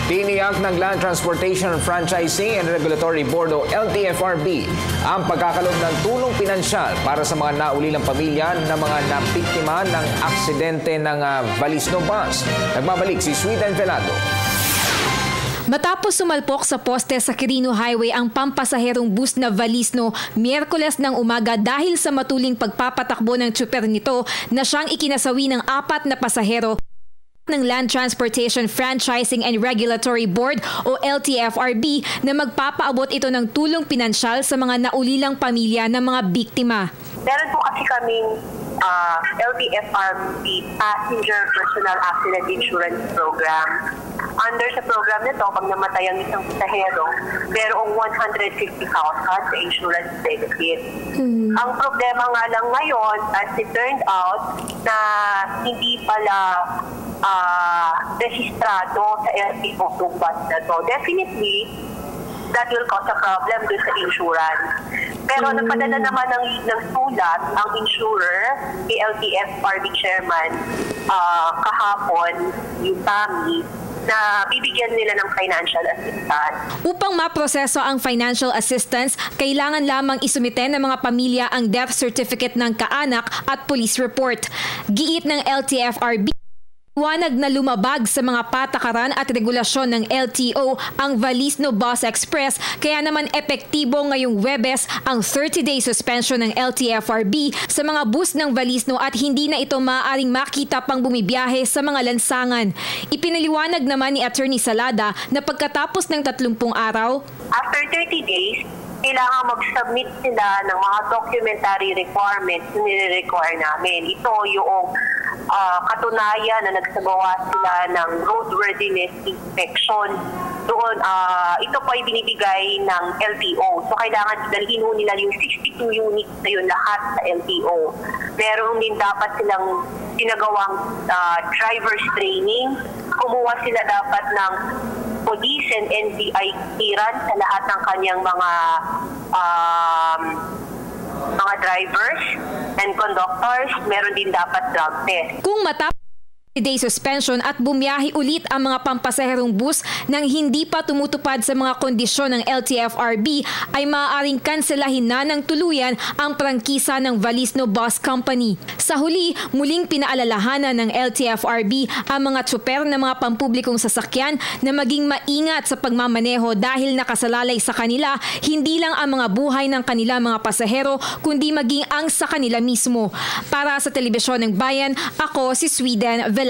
Tiniyak ng Land Transportation Franchising and Regulatory Board o LTFRB ang pagkakalob ng tulong pinansyal para sa mga naulilang pamilya ng mga nabiktima ng aksidente ng Valisno Bus. Nagbabalik si Sweden Velado. Matapos sumalpok sa poste sa Quirino Highway ang pampasaherong bus na Valisno Miyerkules ng umaga dahil sa matuling pagpapatakbo ng tsuper nito na siyang ikinasawi ng 4 na pasahero ng Land Transportation Franchising and Regulatory Board o LTFRB na magpapaabot ito ng tulong pinansyal sa mga naulilang pamilya ng mga biktima. Meron po kasi kaming LTFRB Passenger Personal Accident Insurance Program. Under sa program nito, pag namatay ang isang pasahero, merong 150,000 sa insurance benefit. Ang problema nga lang ngayon, as it turned out, na hindi pala rehistrado sa LTO itong bus na to. Definitely, that will cause a problem doon sa insurance. Pero nagpadala naman ng sulat ang insurer, LTFRB chairman, kahapon, yung PAMI, na bibigyan nila ng financial assistance. Upang maproseso ang financial assistance, kailangan lamang isumite ng mga pamilya ang death certificate ng kaanak at police report. Giit ng LTFRB, wanag na lumabag sa mga patakaran at regulasyon ng LTO ang Valisno Bus Express, kaya naman epektibo ngayong Huwebes ang 30-day suspension ng LTFRB sa mga bus ng Valisno at hindi na ito maaaring makita pang bumibiyahe sa mga lansangan. Ipinaliwanag naman ni Attorney Salada na pagkatapos ng 30 araw, after 30 days, kailangan mag-submit sila ng mga documentary requirements na nire-require namin. Ito yung katunayan na nagsagawa sila ng roadworthiness inspection. Doon, ito po ay binibigay ng LTO. So, kailangan dalhin nila yung 62 units na yun lahat sa LTO. Meron din dapat silang ginagawang driver's training. Kumuha sila dapat ng police and NBI clearance sa lahat ng kanyang mga drivers and conductors. Meron din dapat drug test. Kung day suspension at bumiyahe ulit ang mga pampasaherong bus nang hindi pa tumutupad sa mga kondisyon ng LTFRB, ay maaaring kanselahin na ng tuluyan ang prangkisa ng Valisno Bus Company. Sa huli, muling pinaalalahanan ng LTFRB ang mga tsuper ng mga pampublikong sasakyan na maging maingat sa pagmamaneho dahil nakasalalay sa kanila hindi lang ang mga buhay ng kanilang mga pasahero kundi maging ang sa kanila mismo. Para sa Telebisyon ng Bayan, ako si Sweden Velado.